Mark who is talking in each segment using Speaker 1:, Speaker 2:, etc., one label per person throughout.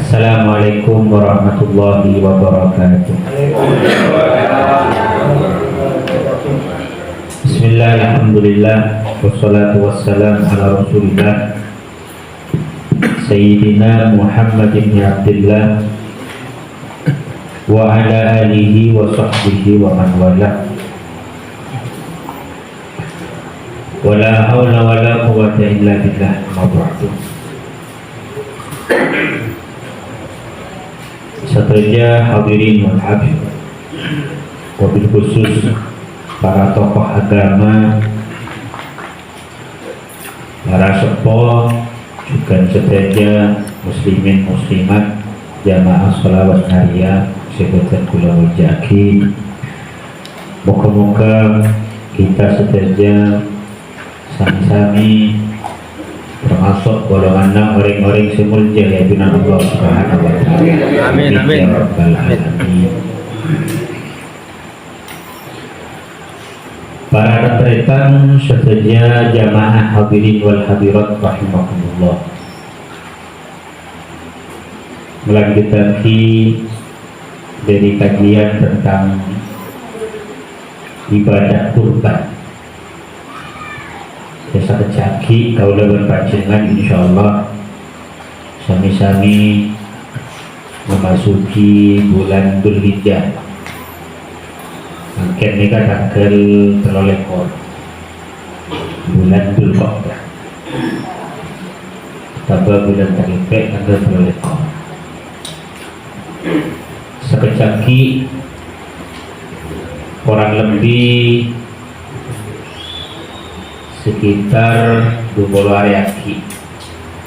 Speaker 1: Assalamualaikum warahmatullahi wabarakatuh. Bismillah, alhamdulillah, wassalatu wassalam ala rasulillah Sayyidina Muhammad ibn Abdullah wa ala alihi wa sahbihi wa man wala. Wala hawla wala quwwata illa billah. Sahaja hadirin wal habib, wabil khusus para tokoh agama, para sepuh, juga sahaja muslimin muslimat, jamaah sholawat hariah sebutan kula wajaki. Moga-moga kita sahaja sami-sami termasuk golongan orang-orang semulja ya bina Allah Subhanahu wa taala.
Speaker 2: Amin amin.
Speaker 1: Ya rabbal alamin. Para rekan sahaja jamaah hadirin wal hadirat rahimakumullah. Melanjutkan dari kajian tentang ibadah kurban. Desa kecaki kaulah berpanjangan insyaallah sami-sami memasuki bulan Dzulhijjah. Mungkin ini tanggal 13 bulan Dzulqa'dah. Tambah bulan Dzulhijjah tanggal 13. Sekecaki kurang lebih sekitar 20 hari lagi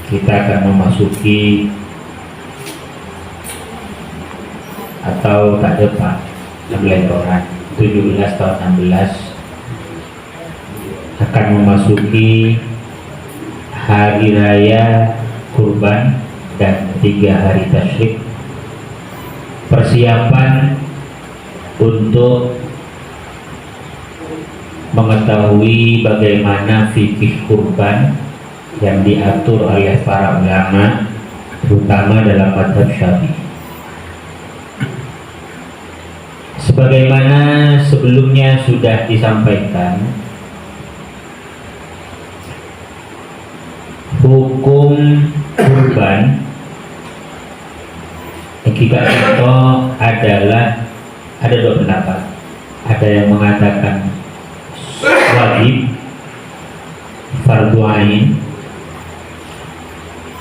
Speaker 1: kita akan memasuki atau tak depan 16 orang 17 tahun 16 akan memasuki hari raya kurban dan 3 hari tasyrik, persiapan untuk mengetahui bagaimana fikih kurban yang diatur oleh para ulama, terutama dalam mazhab Syafi'i. Sebagaimana sebelumnya sudah disampaikan, hukum kurban hakikat itu adalah ada dua pendapat. Ada yang mengatakan wajib fardu ain,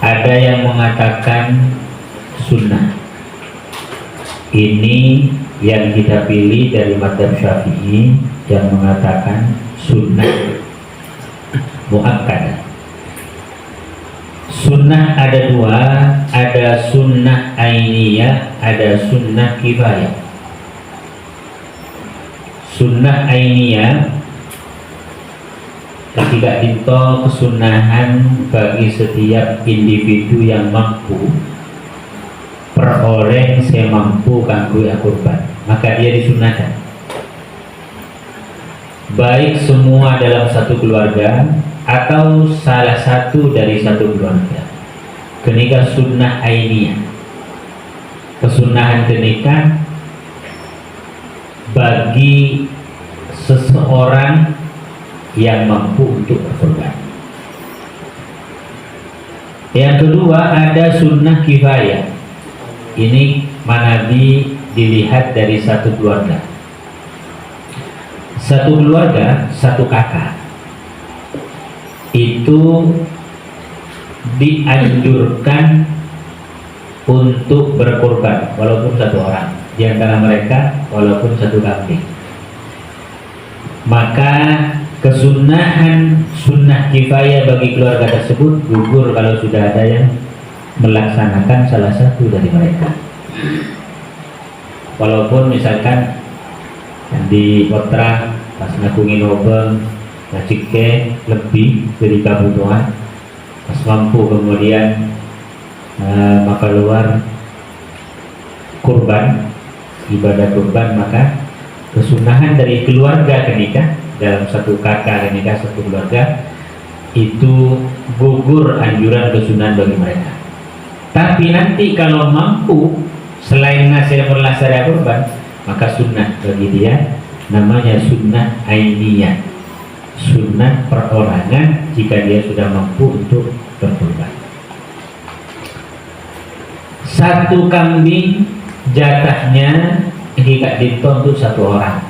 Speaker 1: ada yang mengatakan sunnah. Ini yang kita pilih dari mazhab Syafi'i yang mengatakan sunnah muakkadah. Sunnah ada dua, ada sunnah ainiyah, ada sunnah kifayah. Sunnah ainiyah ketika itu kesunahan bagi setiap individu yang mampu peroleh semampu kanggo kurban, maka dia disunahkan, baik semua dalam satu keluarga atau salah satu dari satu keluarga. Kenika sunnah ainiyah, kesunahan kenika bagi seseorang yang mampu untuk berkorban. Yang kedua ada sunnah kifayah. Ini manabi dilihat dari satu keluarga. Satu keluarga, satu kakak itu dianjurkan untuk berkorban walaupun satu orang, di antara mereka walaupun satu kambing. Maka kesunahan sunnah kifayah bagi keluarga tersebut gugur kalau sudah ada yang melaksanakan salah satu dari mereka. Walaupun misalkan di Kotra pas ngakungin obeng ngacike lebih dari kebutuhan, pas mampu kemudian maka luar kurban, ibadah kurban, maka kesunahan dari keluarga kenikah dalam satu kakak nikah satu keluarga itu gugur anjuran kesunahan bagi mereka. Tapi nanti kalau mampu selain ngasih melasari kurban, maka sunnah bagi dia namanya sunnah ainiyah, sunnah perorangan jika dia sudah mampu untuk berkurban. Satu kambing jatahnya hingga dinto untuk satu orang.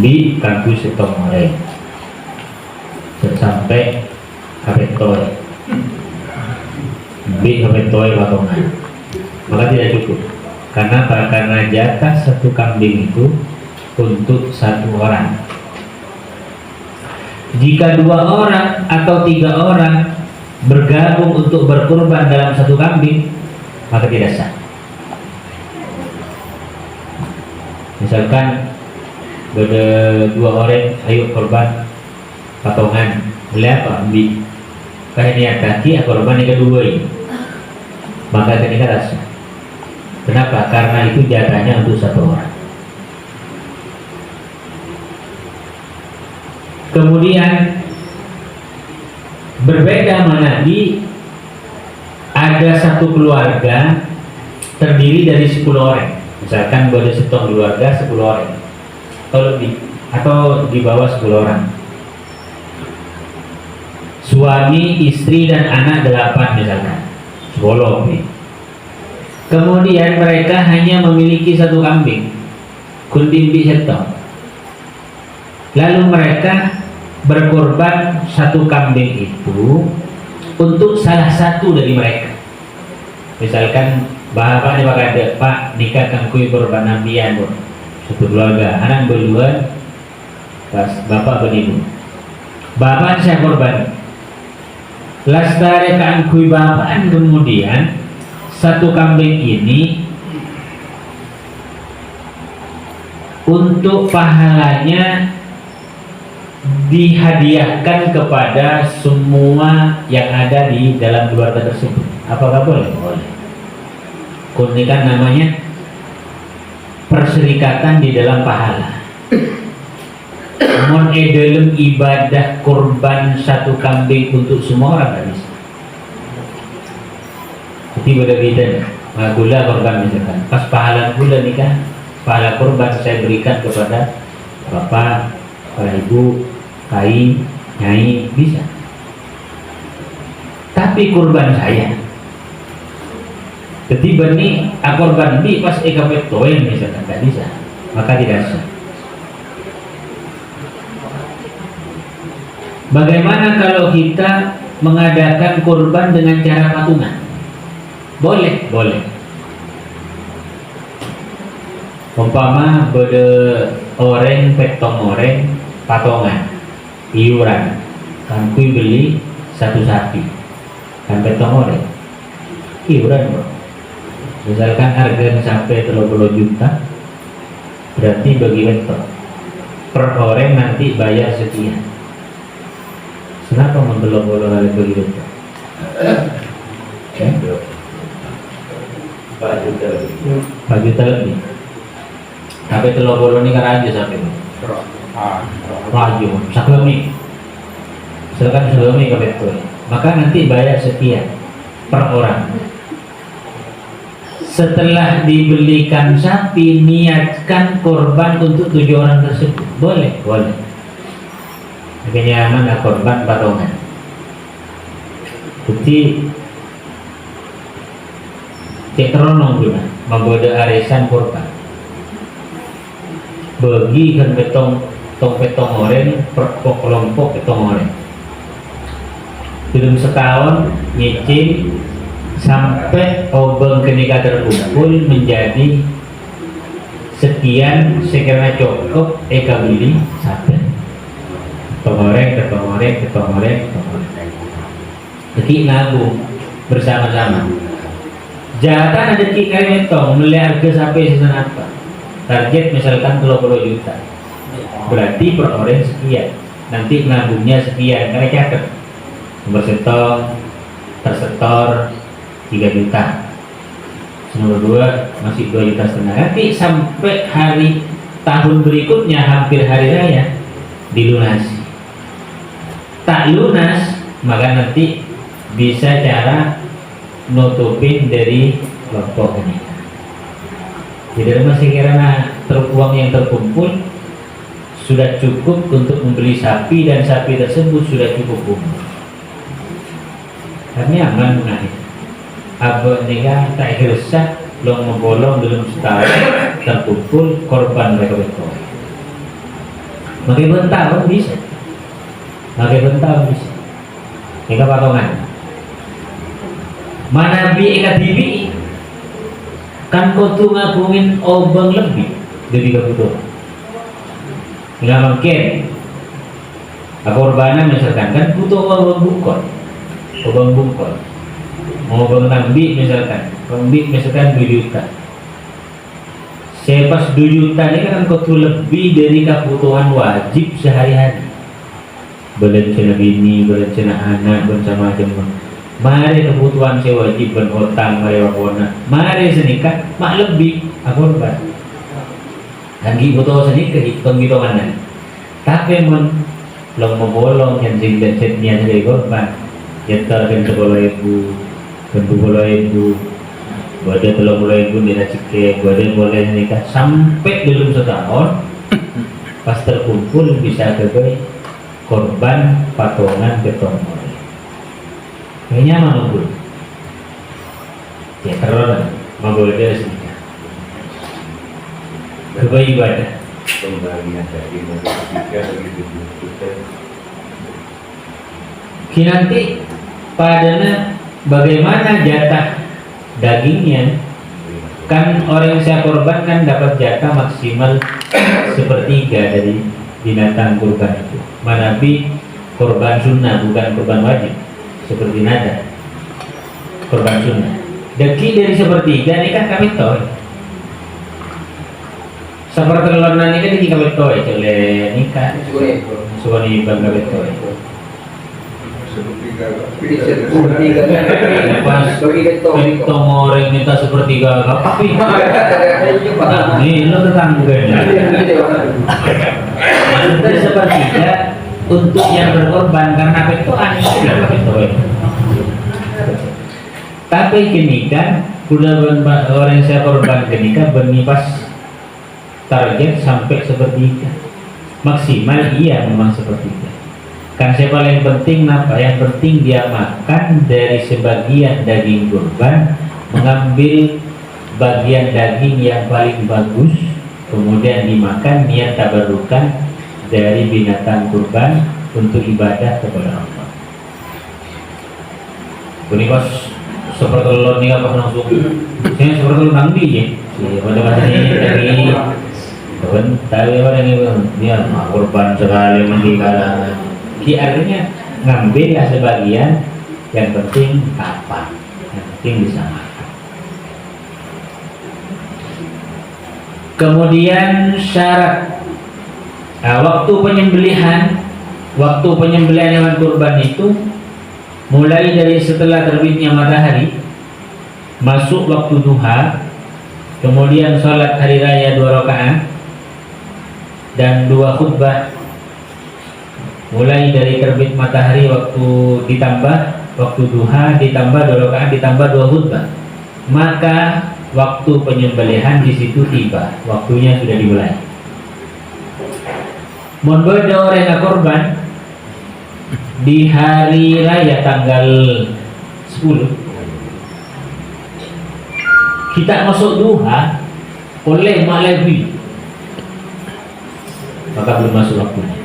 Speaker 1: Di kampus setong orang sampai kapetoy, di kapetoy potongan, maka tidak cukup. Karena apa? Karena jatah satu kambing itu untuk satu orang. Jika 2 orang atau 3 orang bergabung untuk berkurban dalam satu kambing, maka tidak sah. Misalkan ada 2 orang, ayo korban patongan, boleh apa? Ambil niat kaki, korban yang kedua ini, maka ketika rasa. Kenapa? Karena itu jatahnya untuk satu orang. Kemudian berbeda menadi, ada satu keluarga terdiri dari 10 orang. Misalkan boleh setong keluarga 10 orang. Atau di bawah 10 orang. Suami, istri dan anak 8 misalkan. 10. Kemudian mereka hanya memiliki satu kambing, kuntimbi setong. Lalu mereka berkorban satu kambing itu untuk salah satu dari mereka. Misalkan bapak ini bakal ada, Pak nikah kangkui korban nambian, satu keluarga, anak berdua, pas bapak beribu. Bapak saya korban. Lastari kangkui bapak, kemudian satu kambing ini untuk pahalanya dihadiahkan kepada semua yang ada di dalam keluarga tersebut. Apakah boleh? Boleh. Ini kan namanya perserikatan di dalam pahala. Mon dalam ibadah kurban satu kambing untuk semua orang tidak bisa. Jadi beda-beda. Gula kurban misalkan, pas pahala gula nikah, pahala kurban saya berikan kepada bapak, para ibu, kai, nyai, bisa. Tapi kurban saya, ketiba nih kurban di pas EKP toin misalkan tidak bisa, maka tidak sah. Bagaimana kalau kita mengadakan kurban dengan cara patungan? Boleh, boleh. Umpama beda orang petong orang patongan iuran, kan kui beli satu sapi, kan petong orang iuran bro. Misalkan harga sampai 30 juta, berarti bagi petong per orang nanti bayar sekian. Kenapa membelok-belok hari bagi petong? 4 juta lebih. Tapi telur bolong ini kan aja sampai raju, saklemi. Misalkan saklemi ke betul, maka nanti bayar sekian per orang. Setelah dibelikan sapi, niatkan korban untuk 7 orang tersebut. Boleh, boleh. Kenyaman korban patongan. Jadi cek teronong juga membuat arisan korban. Bagi kan petong orang per kelompok petong orang. Belum setahun nyicil sampai obeng ketika terkumpul menjadi sekian, sekiranya cukup eka beli sapi. Petong orang. Jadi nabung bersama-sama. Jatah ada kikai metong melihat harga sampai sesuatu apa. Target misalkan 30 juta. Berarti per orang sekian. Nanti nabungnya sekian. Karena catat. Nomor setong tersetor 3 juta. Nomor 2 masih 2,5 juta. Nanti sampai hari tahun berikutnya hampir hari raya dilunasi. Tak lunas maka nanti bisa cara nutupin dari kelompok ini. Jadi masih karena uang yang terkumpul sudah cukup untuk membeli sapi dan sapi tersebut sudah cukup umur. Kami aman mengenai abah nikah tak resah long membolong belum setahun terkumpul korban mereka betul. Makai bentang bisa, nikah patungan. Mana bi ikat bibi kan kau tuh ngabungin obeng lebih dari kebutuhan. Nggak mungkin. Korbanan misalkan kan butuh obeng bungkol, mau obeng nambi misalkan, misalkan 2 juta. Saya pas 2 juta ini kan kau tuh lebih dari kebutuhan wajib sehari-hari. Berencana bini, berencana anak, berencana macam. Mari kebutuhan saya wajib berhutang, mari wakona, mari senikah, mak lebih korban. Lagi butuh senikah, hitung mana? Tapi long membolong yang sing setnya dari korban, jatuh kan 10.000, kan 20.000, boleh 30.000 dia cek, boleh senikah sampai belum setahun, pas terkumpul bisa sebagai korban patungan beton. Kayaknya mana dulu? Ya karena mau boleh sini. Berbagai ibadah.
Speaker 2: Pembagian dari
Speaker 1: nanti padanya bagaimana jatah dagingnya? Kan orang yang saya korban kan dapat jatah maksimal 1/3 dari binatang kurban itu. Manabi korban sunnah bukan korban wajib. Seperti nada korban sunnah daki dari 1/3 ini kan kami toy seperti telurnan ini kan kami toy oleh nikah suami ibang kami toy pas kita ngoreng minta 1/3 tapi ini lo tetangga maksudnya 1/3 untuk yang berkorban karena itu tapi kini kan orang yang saya korban kini kan bernipas target sampai 1/3 maksimal iya memang 1/3 kan saya paling penting apa yang penting dia makan dari sebagian daging kurban mengambil bagian daging yang paling bagus kemudian dimakan niat tabarukan dari binatang kurban untuk ibadah kepada Allah. Ini pas seperti telur nih apa langsung? Saya seperti telur nangdi ya. Pada masa ini dari tapi orang ini dia kurban sekali meninggal. Di artinya ngambil sebagian, yang penting kapan, yang penting bisa makan. Kemudian syarat. Waktu penyembelihan hewan kurban itu mulai dari setelah terbitnya matahari masuk waktu duha, kemudian sholat hari raya 2 rakaat dan 2 khutbah. Mulai dari terbit matahari waktu ditambah waktu duha ditambah 2 rakaat ditambah 2 khutbah, maka waktu penyembelihan di situ tiba, waktunya sudah dimulai. Mohon beda orang korban di hari raya tanggal 10 kita masuk duha oleh Malawi maka belum masuk waktunya.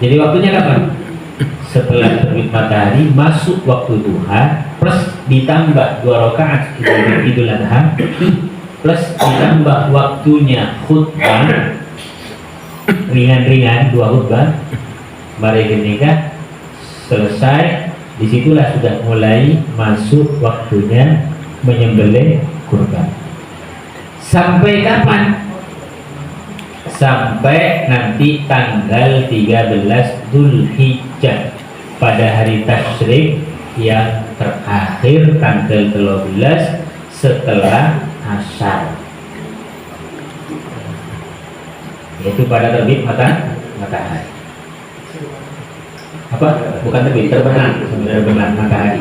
Speaker 1: Jadi waktunya kapan? Setelah terbit matahari masuk waktu duha plus ditambah 2 rakaat Idul Adha plus ditambah waktunya khutbah ringan-ringan 2 khutbah, mari ketika selesai disitulah sudah mulai masuk waktunya menyembelih kurban. Sampai kapan? Sampai nanti tanggal 13 Dzulhijjah pada hari tasyrik yang terakhir tanggal 13 setelah asar, yaitu pada terbit matahari. apa? Bukan terbit, terbenam, terbenam matahari.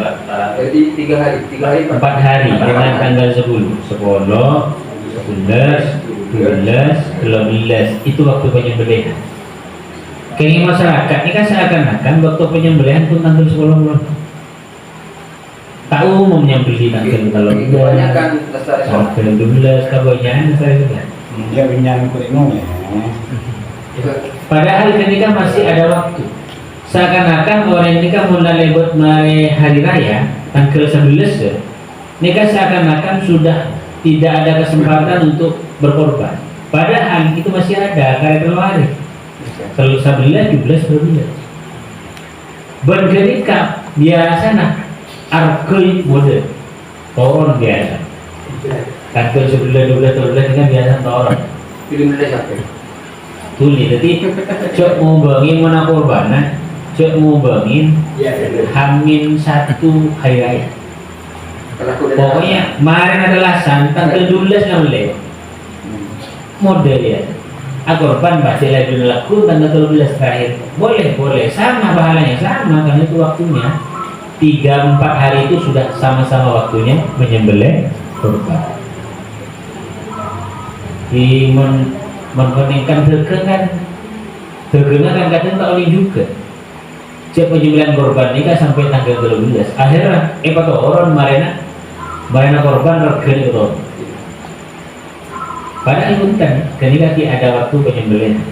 Speaker 2: Jadi 3 hari
Speaker 1: 4 hari dengan tanggal 10, 11, 12, 13 itu waktu penyembelihan. Kini masyarakat ini kan seakan-akan waktu penyembelihan pun tanggal 10. Tak umum nyembeli tanggal kalau
Speaker 2: kebanyakan lestari sholat.
Speaker 1: tanggal 12 kebanyakan saya juga.
Speaker 3: Dia pinjam kurang ya.
Speaker 1: Padahal ketika masih ada waktu. Seakan-akan orang ini kan mulai buat hari raya tanggal 11 nikah seakan-akan sudah tidak ada kesempatan untuk berkorban. Padahal itu masih ada karena hari. Kalau 11, 12, 12. Berketika biasa nak arkoi mode toron biasa. Tanggal 11, 12, 13 kan biasa toron.
Speaker 2: Film dari siapa?
Speaker 1: Tuli, jadi cok mau bangin mana korban, cok mau bangin Hamin 1 hari raya. Pokoknya kemarin adalah tanggal 12 nggak boleh. Mode ya. Korban pasti lagi dilakukan tanggal 12 terakhir. Boleh, sama pahalanya sama karena itu waktunya 3-4 hari itu sudah sama-sama waktunya menyembelih korban. Di mengeningkan terkengan kadang tak boleh juga. Cek penyembelihan korban ini kan sampai tanggal 12. Akhirnya, apa orang marina korban regen itu. Padahal itu kan, ketika ada waktu penyembelihan.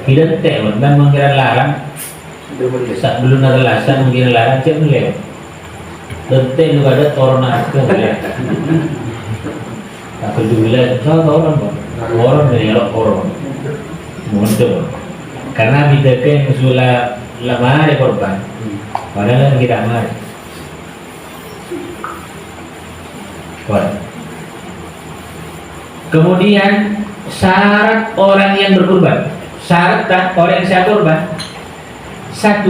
Speaker 1: Tidak tak, dan mengira larang. Saat belum ada lasan mengira larang cek melihat. Dan tak juga ada toron aska melihat. Tak peduli, orang dari orang. Muncul. Karena bidaknya musulah lama ada korban. Padahal kita amar. Kemudian syarat orang yang berkorban. Syarat tak orang yang siap korban. 1,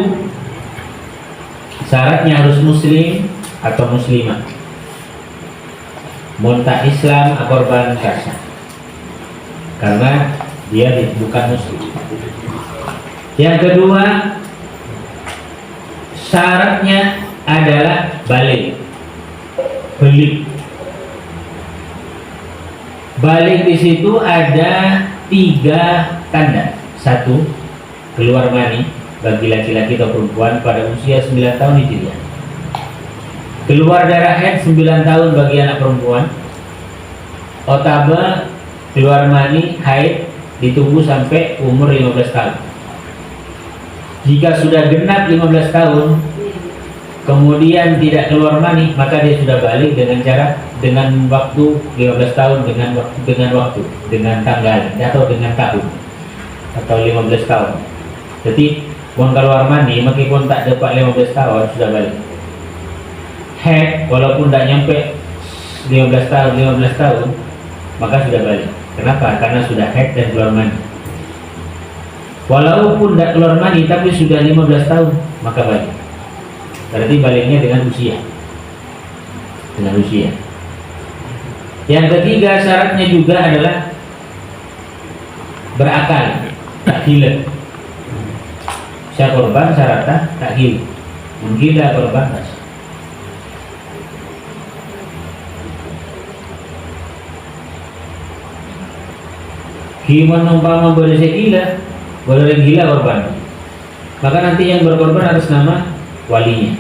Speaker 1: syaratnya harus muslim atau muslimah. Monta Islam korban kasar. Karena dia bukan muslim. Yang kedua, syaratnya adalah balik. Balik di situ ada 3 tanda. 1, keluar mani bagi laki-laki atau perempuan pada usia 9 tahun hijriah. Keluar darah haid 9 tahun bagi anak perempuan. Otaba keluar mani haid ditunggu sampai umur 15 tahun. Jika sudah genap 15 tahun kemudian tidak keluar mani, maka dia sudah balik dengan waktu 15 tahun dengan tanggal atau dengan tahun atau 15 tahun. Jadi mau keluar mani meskipun tak dapat 15 tahun sudah balik. Head walaupun tak nyampe 15 tahun maka sudah balik. Kenapa? Karena sudah head dan keluar mani. Walaupun tak keluar mani tapi sudah 15 tahun maka balik. Berarti baliknya dengan usia. Yang ketiga syaratnya juga adalah berakal, tak gila. Saya korban syaratnya tak gila. Menggila korban tak. Gimana umpama boleh gila, boleh gila korban. Maka nanti yang berkorban atas nama walinya.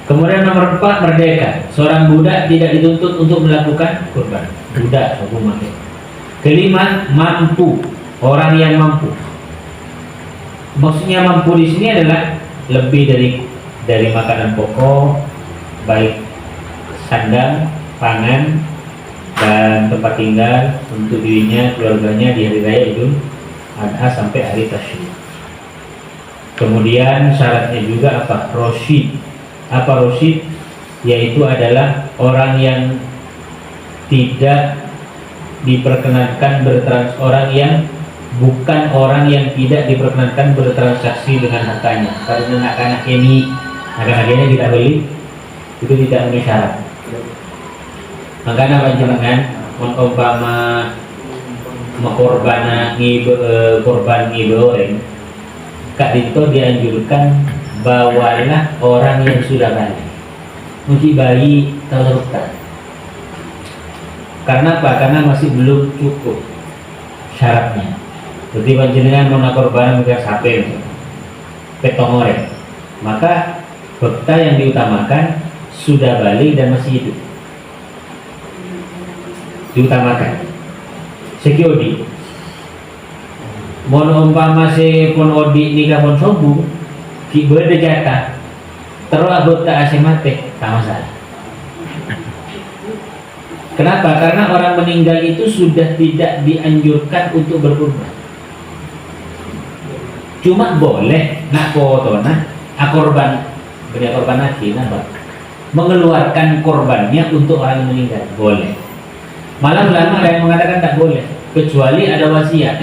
Speaker 1: Kemudian nomor 4, merdeka. Seorang budak tidak dituntut untuk melakukan kurban. Budak, hukum mati. Kelima, mampu. Orang yang mampu. Maksudnya mampu di sini adalah lebih dari makanan pokok, baik sandang, pangan, dan tempat tinggal untuk dirinya, keluarganya di hari raya Idul Adha sampai hari Tasyrik. Kemudian syaratnya juga apa? Rosyid. Apa rosyid? Yaitu adalah orang yang tidak diperkenankan orang yang tidak diperkenankan bertransaksi dengan hartanya. Karena anak-anak ini tidak beli, itu tidak memenuhi syarat. Makanya panjenengan umpama korban ngibe orang, Kak Dito dianjurkan bawalah orang yang sudah balik. Mungkin bayi tahu tak? Karena apa? Karena masih belum cukup syaratnya. Jadi panjenengan mau korban mungkin sapi, petong orang, maka bekta yang diutamakan sudah balik dan masih hidup. Diutamakan. Sekiodi. Mono umpama se pon odi nikah pon sombong, ki berde jatah. Terus bekta ase mate, tak masalah. Kenapa? Karena orang meninggal itu sudah tidak dianjurkan untuk berkorban. Cuma boleh nak potona korban beri korban hati, napa? Mengeluarkan korbannya untuk orang yang meninggal boleh. Malah ulama ada yang mengatakan tak boleh kecuali ada wasiat.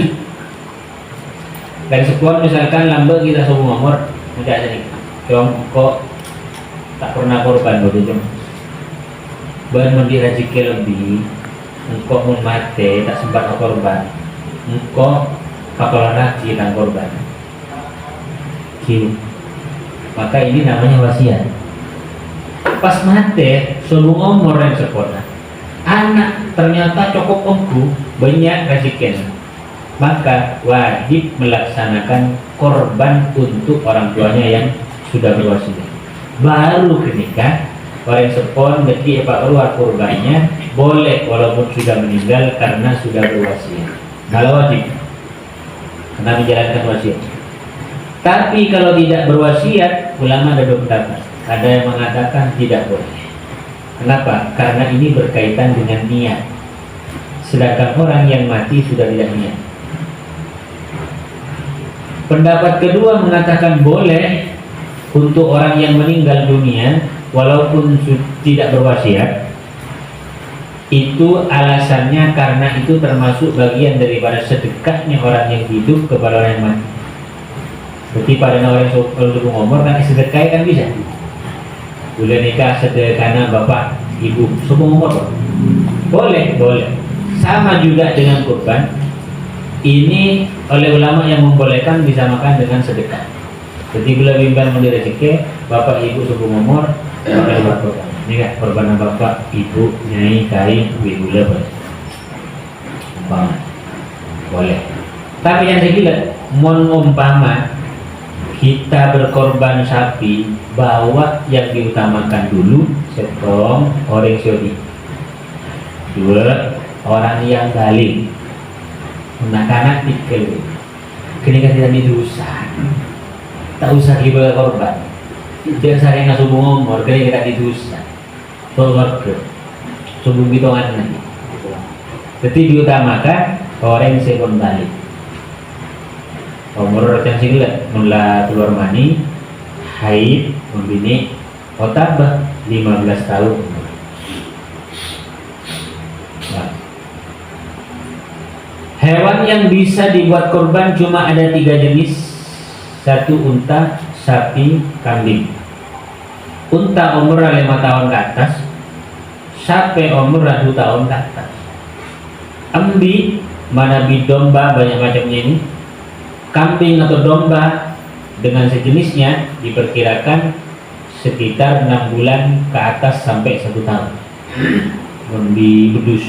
Speaker 1: Dan sepuan misalkan lambe kita semua umur tidak ada nih, kok tak pernah korban begitu. Ban mandi rezeki lebih, engkau mun mate tak sempat korban, engkau pakolan lagi dan korban. Maka ini namanya wasiat. Pas mate sebelum umur yang sekolah, anak ternyata cukup omku banyak rezeki, maka wajib melaksanakan korban untuk orang tuanya yang sudah berwasiat. Baru ketika orang sepon beti apa keluar korbannya boleh walaupun sudah meninggal karena sudah berwasiat. Kalau wajib karena menjalankan wasiat. Tapi kalau tidak berwasiat, ulama ada dua pendapat. Ada yang mengatakan tidak boleh. Kenapa? Karena ini berkaitan dengan niat. Sedangkan orang yang mati sudah tidak niat. Pendapat kedua mengatakan boleh untuk orang yang meninggal dunia walaupun tidak berwasiat. Itu alasannya karena itu termasuk bagian daripada sedekahnya orang yang hidup kepada orang yang mati. Seperti pada orang yang sudah umur kan sedekah kan bisa. Boleh nikah sedekahnya bapak ibu semua umur boleh. Sama juga dengan kurban. Ini oleh ulama yang membolehkan disamakan dengan sedekah. Jadi bila bimbang menjadi rezeki bapak ibu sebelum umur boleh buat kurban. Ini kan korban bapak ibu nyai kai ibu boleh. Boleh. Tapi yang saya bilang umpama kita berkorban sapi, bawa yang diutamakan dulu setong orang syodi, dua orang yang balik, anak-anak tikel, kini kan tidak didosa, tak usah kita korban, jangan sering ngasih umur, kini kita didosa, tolong ke, sebelum kita nganti, jadi diutamakan orang yang sekon balik. Umur yang singlet mula keluar mani haid membini otabah 15 tahun. Nah. Hewan yang bisa dibuat korban cuma ada 3 jenis. Satu unta, sapi, kambing. Unta umur 5 tahun ke atas, sapi umur 2 tahun ke atas. Ambi mana domba banyak macamnya ini. Kambing atau domba dengan sejenisnya diperkirakan sekitar 6 bulan ke atas sampai 1 tahun. Di bedus,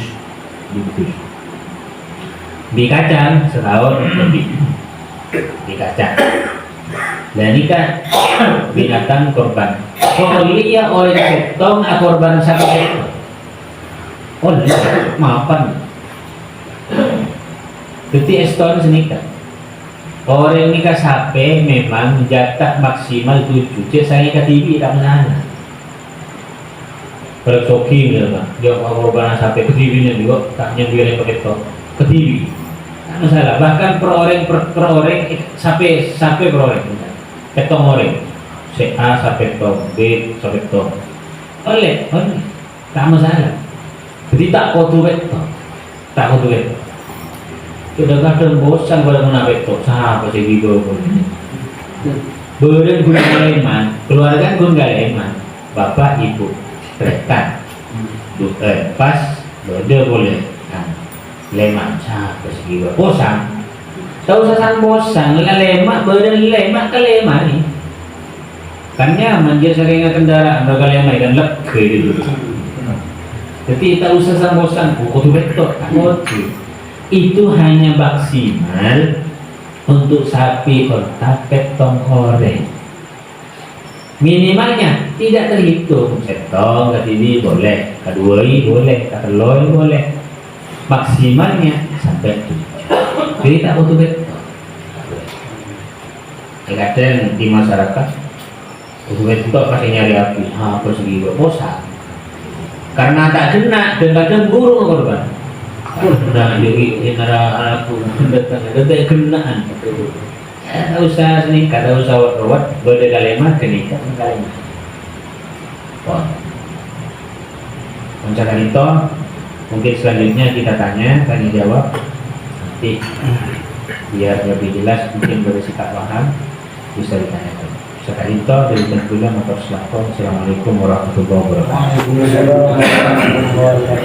Speaker 1: di kacang setahun lebih, di kacang. Dan ini kan binatang korban. Soalnya oleh ketong korban satu ekor. Oleh maafan. Jadi eston senikah. Orang nikah sape memang jatah maksimal 7. Cek saya ke TV tak masalah. Kalau soki gitu kan, dia korban sape ke TV nya juga tak nyambil pakai top ke TV. Tak masalah. Bahkan per orang sape per orang. Ketong orang. C A sape top, B sape top. Oleh tak masalah. Jadi tak kotu betul. Tak kotu betul. Kadang-kadang bosan pada menabek tok siapa sih gitu. Beren guna galeman, keluarga guna galeman, bapak ibu, rekan, pas, berde boleh. Nah, lemak capek segi bosan. Tahu sasan bosan, lemak badan lemak ke lemak nih. Kan nyaman dia sering kendaraan bakal lemak dan lega gitu. Jadi tak usah sasan bosan, kudu betul, itu hanya maksimal untuk sapi kontak petong orek. Minimalnya tidak terhitung, setong ketini boleh, keduai boleh, keteloi boleh. Maksimalnya sampai 7. Jadi tak butuh betul. Kadang di masyarakat butuh betul pakai nyari api, persegi bosan. Karena tak kena dan kadang burung korban. Nah, jadi aku datang kenaan. Tak usah senikah, tak usah wat beda kalimat kenikah kalimat. Mencatat itu, mungkin selanjutnya kita tanya jawab. Nanti biar lebih jelas, mungkin bersikap paham bisa ditanyakan. Sekarang itu dari Tentulah Motor Selatan. Assalamualaikum warahmatullahi wabarakatuh.
Speaker 3: Waalaikumsalam warahmatullahi wabarakatuh.